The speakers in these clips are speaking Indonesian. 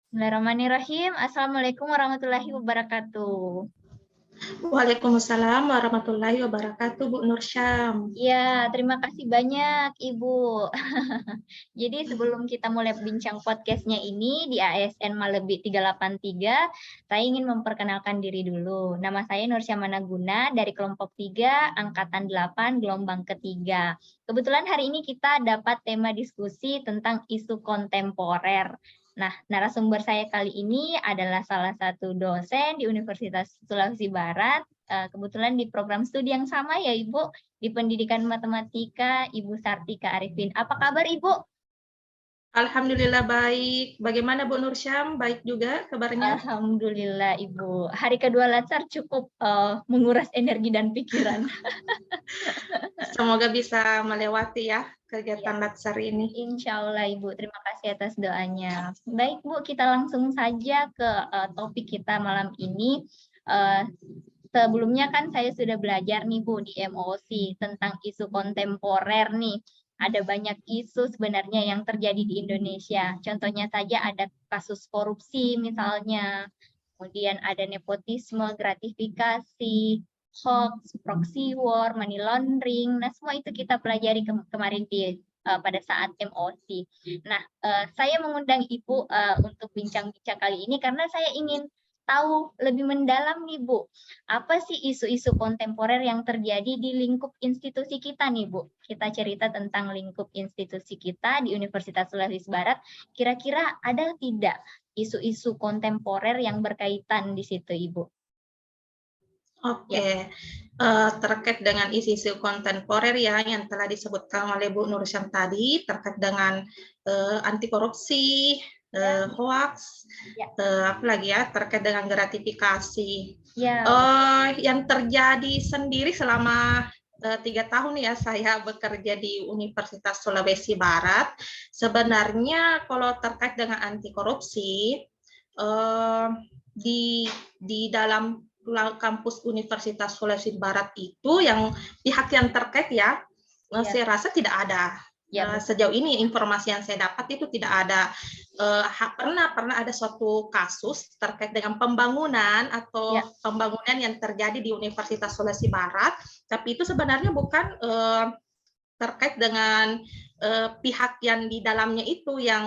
Bismillahirrahmanirrahim. Assalamualaikum warahmatullahi wabarakatuh. Waalaikumsalam warahmatullahi wabarakatuh, Bu Nur Syam. Ya, terima kasih banyak, Ibu. Jadi sebelum kita mulai bincang podcastnya ini di ASN Malebi 383, saya ingin memperkenalkan diri dulu. Nama saya Nur Syam Managuna dari kelompok 3, Angkatan 8, gelombang ketiga. Kebetulan hari ini kita dapat tema diskusi tentang isu kontemporer. Nah, narasumber saya kali ini adalah salah satu dosen di Universitas Sulawesi Barat, kebetulan di program studi yang sama ya Ibu, di Pendidikan Matematika, Ibu Sartika Arifin. Apa kabar Ibu? Alhamdulillah baik. Bagaimana Bu Nur Syam? Baik juga kabarnya? Alhamdulillah Ibu. Hari kedua Latsar cukup menguras energi dan pikiran. Semoga bisa melewati ya kegiatan Ya, Latsar ini. insya Allah Ibu. Terima kasih atas doanya. Baik Bu, kita langsung saja ke topik kita malam ini. Sebelumnya kan saya sudah belajar nih Bu di MOC tentang isu kontemporer nih. Ada banyak isu sebenarnya yang terjadi di Indonesia. Contohnya saja ada kasus korupsi misalnya, kemudian ada nepotisme, gratifikasi, hoax, proxy war, money laundering. Nah, semua itu kita pelajari kemarin di pada saat MOC. Nah, saya mengundang Ibu untuk bincang-bincang kali ini karena saya ingin tahu lebih mendalam nih Bu, apa sih isu-isu kontemporer yang terjadi di lingkup institusi kita nih Bu? Kita cerita tentang lingkup institusi kita di Universitas Sulawesi Barat. Kira-kira ada tidak isu-isu kontemporer yang berkaitan di situ Ibu? Oke, terkait dengan isu-isu kontemporer ya yang telah disebutkan oleh Bu Nur Syam tadi, terkait dengan anti korupsi, Ya, hoax, ya, apa lagi ya, terkait dengan gratifikasi. ya, Yang terjadi sendiri selama 3 tahun ya saya bekerja di Universitas Sulawesi Barat. Sebenarnya kalau terkait dengan anti korupsi, di dalam kampus Universitas Sulawesi Barat itu yang pihak yang terkait ya, ya, saya rasa tidak ada. ya, betul. Sejauh ini informasi yang saya dapat itu tidak ada. Pernah ada suatu kasus terkait dengan pembangunan atau Ya, pembangunan yang terjadi di Universitas Sulawesi Barat, tapi itu sebenarnya bukan terkait dengan pihak yang di dalamnya itu ya.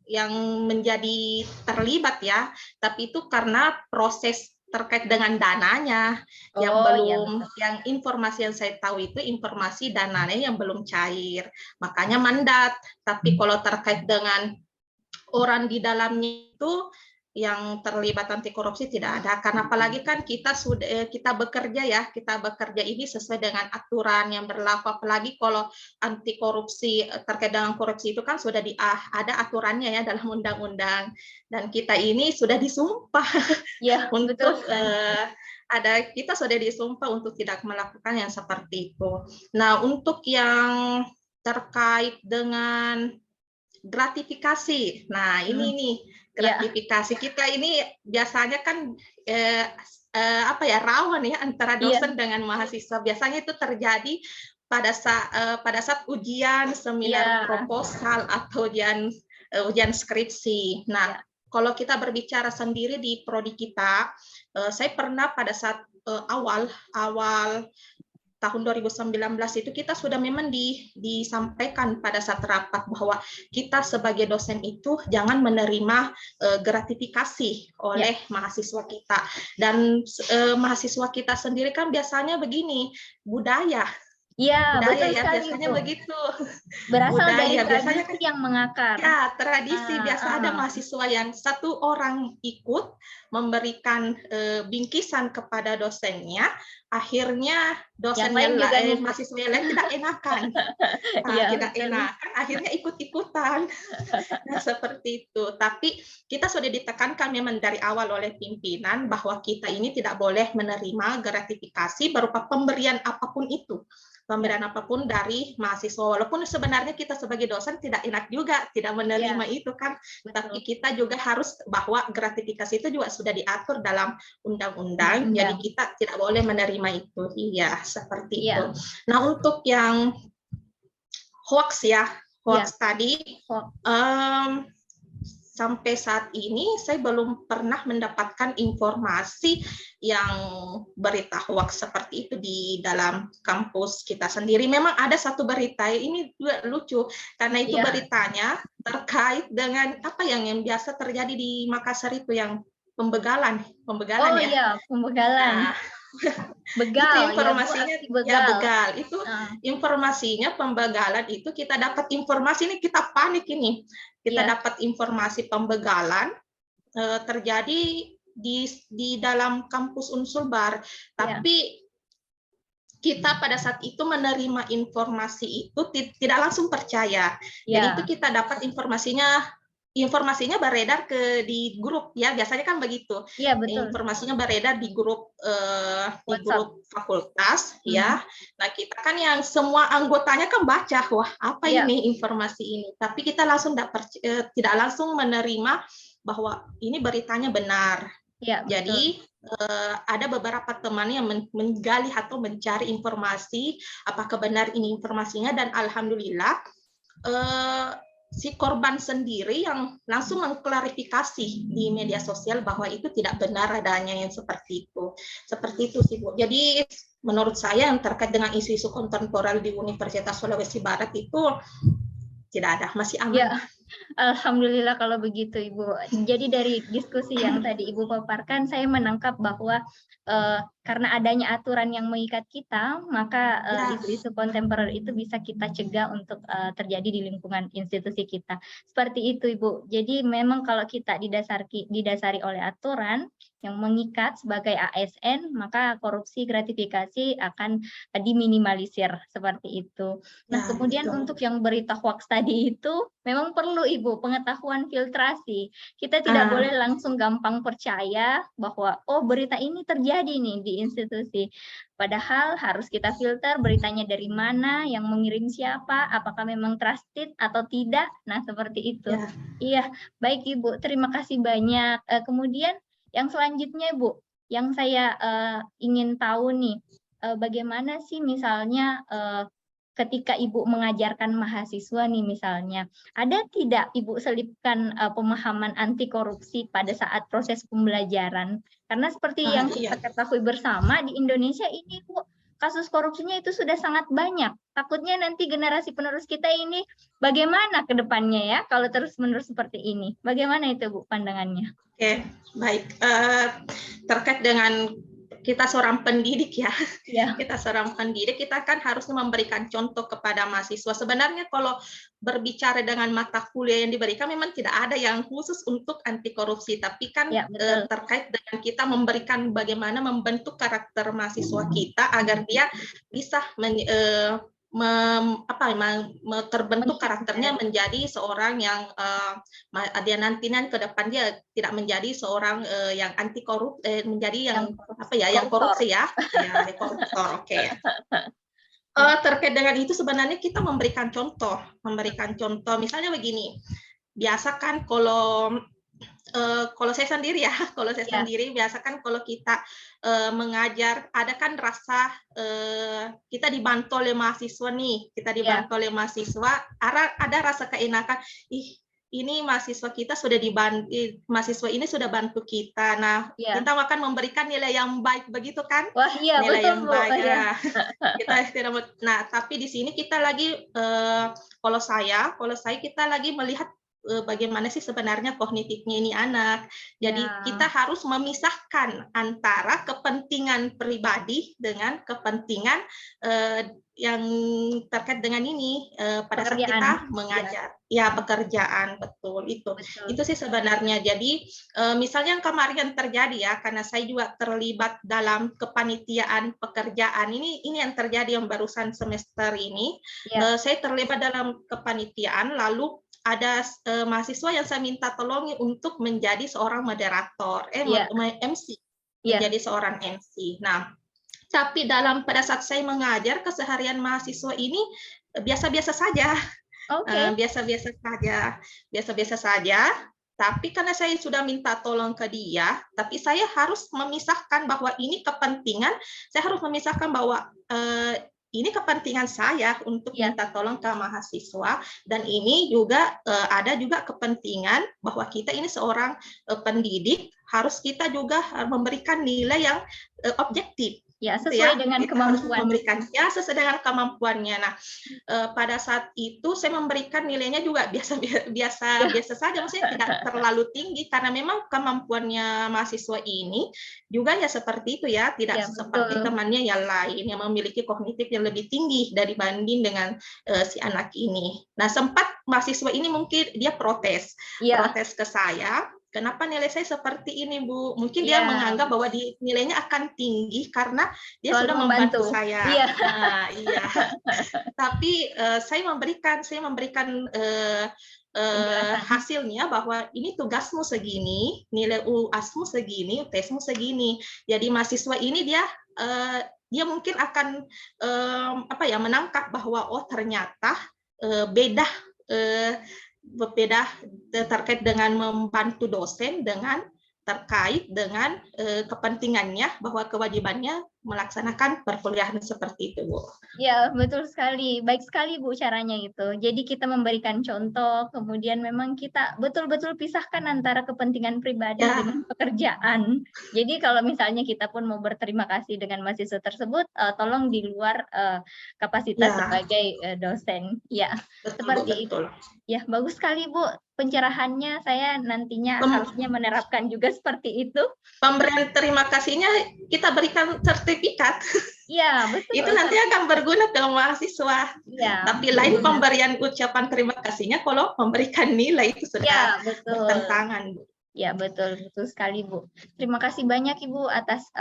yang menjadi terlibat ya, tapi itu karena proses terkait dengan dananya yang Oh, ya belum, betul. yang informasi yang saya tahu itu informasi dananya yang belum cair, makanya mandat. Tapi kalau terkait dengan orang di dalamnya itu yang terlibat anti korupsi tidak ada, karena apalagi kan kita bekerja ini sesuai dengan aturan yang berlaku, apalagi kalau anti korupsi terkait dengan korupsi itu kan sudah ada aturannya ya dalam undang-undang, dan kita ini sudah disumpah Ya, betul untuk sekali. kita sudah disumpah untuk tidak melakukan yang seperti itu. Nah, untuk yang terkait dengan gratifikasi. Nah, ini Hmm, nih ya, gratifikasi kita ini biasanya kan rawan ya antara iya, dosen dengan mahasiswa. Biasanya itu terjadi pada saat ujian, seminar iya, proposal atau ujian skripsi. Nah, iya, kalau kita berbicara sendiri di prodi kita, saya pernah pada saat awal tahun 2019 itu kita sudah memang disampaikan pada saat rapat bahwa kita sebagai dosen itu jangan menerima gratifikasi ya. oleh mahasiswa kita, dan mahasiswa kita sendiri kan biasanya begini, budaya Iya, budaya betul ya sekali biasanya Bu. begitu. Berasal dari Budaya biasanya tradisi kan yang mengakar. ya, tradisi Ah, biasa ada ah. mahasiswa yang satu orang ikut memberikan bingkisan kepada dosennya, akhirnya Yang lain juga ngikut. mahasiswa yang lain tidak enakan. Iya, Tidak betul. enakan, akhirnya ikut-ikutan. Nah, seperti itu. Tapi kita sudah ditekankan memang dari awal oleh pimpinan bahwa kita ini tidak boleh menerima gratifikasi berupa pemberian apapun itu. Ya, Pemberian apapun dari mahasiswa. Walaupun sebenarnya kita sebagai dosen tidak enak juga tidak ya, menerima itu kan. Tapi betul. kita juga harus bahwa gratifikasi itu juga sudah diatur dalam undang-undang. Jadi Undang-undang. kita tidak boleh menerima itu. Iya, seperti itu. Iya, Nah, untuk yang hoax ya, iya. hoax tadi Kok. um, sampai saat ini saya belum pernah mendapatkan informasi yang berita hoax seperti itu di dalam kampus kita sendiri. Memang ada satu berita, ini juga lucu, karena itu beritanya terkait dengan apa yang biasa terjadi di Makassar itu, yang pembegalan Oh ya. iya, pembegalan. Nah, Begal, itu ya Bu, informasinya aksi begal. begal. Itu informasinya pembegalan itu kita dapat informasi ini, kita panik ini. Kita dapat informasi pembegalan terjadi di dalam kampus Unsulbar, tapi kita pada saat itu menerima informasi itu tidak langsung percaya. Jadi itu kita dapat informasinya beredar di grup ya, biasanya kan begitu. Iya, betul. Informasinya beredar di grup fakultas ya. Nah, kita kan yang semua anggotanya kan baca, wah apa ini informasi ini. Tapi kita langsung tidak langsung menerima bahwa ini beritanya benar. Ya, jadi ada beberapa teman yang menggali atau mencari informasi apakah benar ini informasinya, dan alhamdulillah si korban sendiri yang langsung mengklarifikasi di media sosial bahwa itu tidak benar adanya yang seperti itu. Seperti itu sih Bu. Jadi menurut saya yang terkait dengan isu-isu kontemporer di Universitas Sulawesi Barat itu tidak ada, masih aman. Ya, alhamdulillah kalau begitu Ibu. Jadi dari diskusi yang tadi Ibu paparkan, saya menangkap bahwa karena adanya aturan yang mengikat kita, maka isu-isu kontemporer itu bisa kita cegah untuk terjadi di lingkungan institusi kita. Seperti itu Ibu. Jadi memang kalau kita didasari oleh aturan yang mengikat sebagai ASN, maka korupsi gratifikasi akan diminimalisir seperti itu. Nah, kemudian untuk yang berita hoax tadi itu memang perlu Ibu pengetahuan filtrasi. Kita tidak boleh langsung gampang percaya bahwa oh berita ini terjadi nih di institusi. Padahal harus kita filter beritanya dari mana, yang mengirim siapa, apakah memang trusted atau tidak. Nah, seperti itu. Iya, baik Ibu, terima kasih banyak. Kemudian yang selanjutnya Bu, yang saya ingin tahu nih, bagaimana sih misalnya ketika Ibu mengajarkan mahasiswa nih misalnya, ada tidak Ibu selipkan pemahaman anti korupsi pada saat proses pembelajaran? Karena seperti yang kita ketahui bersama di Indonesia ini Bu, kasus korupsinya itu sudah sangat banyak. Takutnya nanti generasi penerus kita ini bagaimana ke depannya ya kalau terus-menerus seperti ini. Bagaimana itu Bu pandangannya? Oke, baik. Terkait dengan kita seorang pendidik ya, kita seorang pendidik, kita kan harus memberikan contoh kepada mahasiswa. Sebenarnya kalau berbicara dengan mata kuliah yang diberikan, memang tidak ada yang khusus untuk anti korupsi, tapi kan terkait dengan kita memberikan bagaimana membentuk karakter mahasiswa kita agar dia bisa terbentuk karakternya menjadi seorang yang dia nanti ke depan dia tidak menjadi seorang yang anti korup, menjadi yang yang korupsi ya, koruptor. Oke. Terkait dengan itu sebenarnya kita memberikan contoh misalnya begini. Biasa kan kalau saya sendiri ya, sendiri biasa kan kalau kita mengajar, ada kan rasa kita dibantu oleh mahasiswa nih, ada rasa keenakan, ini mahasiswa kita sudah mahasiswa ini sudah bantu kita, nah kita akan memberikan nilai yang baik begitu kan? Wah iya, nilai betul, yang Bu. baik. Kita tidak. Nah tapi di sini kita lagi kalau saya kita lagi melihat bagaimana sih sebenarnya kognitifnya ini anak. Jadi kita harus memisahkan antara kepentingan pribadi dengan kepentingan yang terkait dengan ini pada saat kita mengajar. Ya, pekerjaan, betul itu. Itu sih sebenarnya. Jadi misalnya yang kemarin terjadi ya, karena saya juga terlibat dalam kepanitiaan pekerjaan. Ini yang terjadi yang barusan semester ini. Saya terlibat dalam kepanitiaan, lalu ada mahasiswa yang saya minta tolongi untuk menjadi seorang moderator, MC, menjadi seorang MC. Nah, tapi pada saat saya mengajar, keseharian mahasiswa ini biasa-biasa saja, biasa-biasa saja. Tapi karena saya sudah minta tolong ke dia, tapi saya harus memisahkan bahwa ini kepentingan, saya harus memisahkan bahwa ini kepentingan saya untuk Ya. minta tolong ke mahasiswa, dan ini juga ada juga kepentingan bahwa kita ini seorang pendidik, harus kita juga memberikan nilai yang objektif. Ya, Gitu sesuai ya. dengan Kita harus kemampuan. memberikan ya sesuai dengan kemampuannya. Nah, pada saat itu saya memberikan nilainya juga biasa saja, maksudnya tidak terlalu tinggi karena memang kemampuannya mahasiswa ini juga ya seperti itu ya, tidak Ya, seperti betul. temannya yang lain yang memiliki kognitif yang lebih tinggi dibanding dengan si anak ini. Nah, sempat mahasiswa ini mungkin dia protes Ya. ke saya. Kenapa nilai saya seperti ini, Bu? Mungkin dia Ya. menganggap bahwa nilainya akan tinggi karena dia Selalu sudah membantu membantu. saya. Iya. Nah, iya. Tapi saya memberikan hasilnya bahwa ini tugasmu segini, nilai UASmu segini, tesmu segini. Jadi mahasiswa ini dia mungkin akan menangkap bahwa oh ternyata beda terkait dengan membantu dosen dengan terkait dengan kepentingannya bahwa kewajibannya melaksanakan perkuliahan seperti itu, Bu. Ya, betul sekali. Baik sekali, Bu, caranya itu. Jadi kita memberikan contoh, kemudian memang kita betul-betul pisahkan antara kepentingan pribadi dengan pekerjaan. Jadi kalau misalnya kita pun mau berterima kasih dengan mahasiswa tersebut, tolong di luar kapasitas sebagai dosen. Ya, seperti itu. Ya, bagus sekali, Bu. Pencerahannya saya nantinya harusnya menerapkan juga seperti itu. Pemberian terima kasihnya kita berikan sertifikat. Iya, betul. Itu nanti akan berguna ke mahasiswa. Ya, tapi lain pemberian ucapan terima kasihnya kalau memberikan nilai itu sudah bertentangan, Bu. Ya, betul sekali, Bu. Terima kasih banyak Ibu atas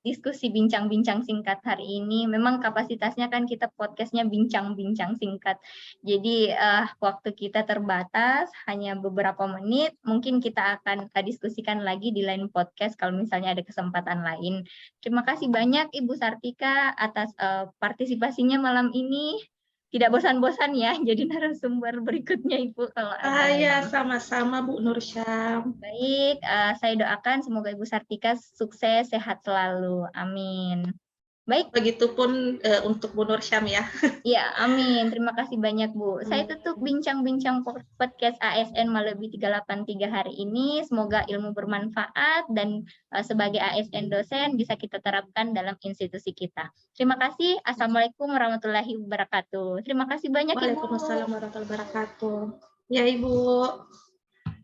diskusi bincang-bincang singkat hari ini. Memang kapasitasnya kan kita podcastnya bincang-bincang singkat. Jadi waktu kita terbatas, hanya beberapa menit. Mungkin kita akan diskusikan lagi di lain podcast kalau misalnya ada kesempatan lain. Terima kasih banyak Ibu Sartika atas partisipasinya malam ini. Tidak bosan-bosan ya jadi narasumber berikutnya Ibu kalau ada. Ya, sama-sama Bu Nursyam. Baik, saya doakan semoga Ibu Sartika sukses, sehat selalu. Amin. Baik. Begitupun untuk Bu Nursyam ya. Ya, amin. Terima kasih banyak, Bu. Saya tutup bincang-bincang podcast ASN Malebi 383 hari ini. Semoga ilmu bermanfaat dan sebagai ASN dosen bisa kita terapkan dalam institusi kita. Terima kasih. Assalamualaikum warahmatullahi wabarakatuh. Terima kasih banyak, Ibu. Waalaikumsalam warahmatullahi wabarakatuh. Ya, Ibu.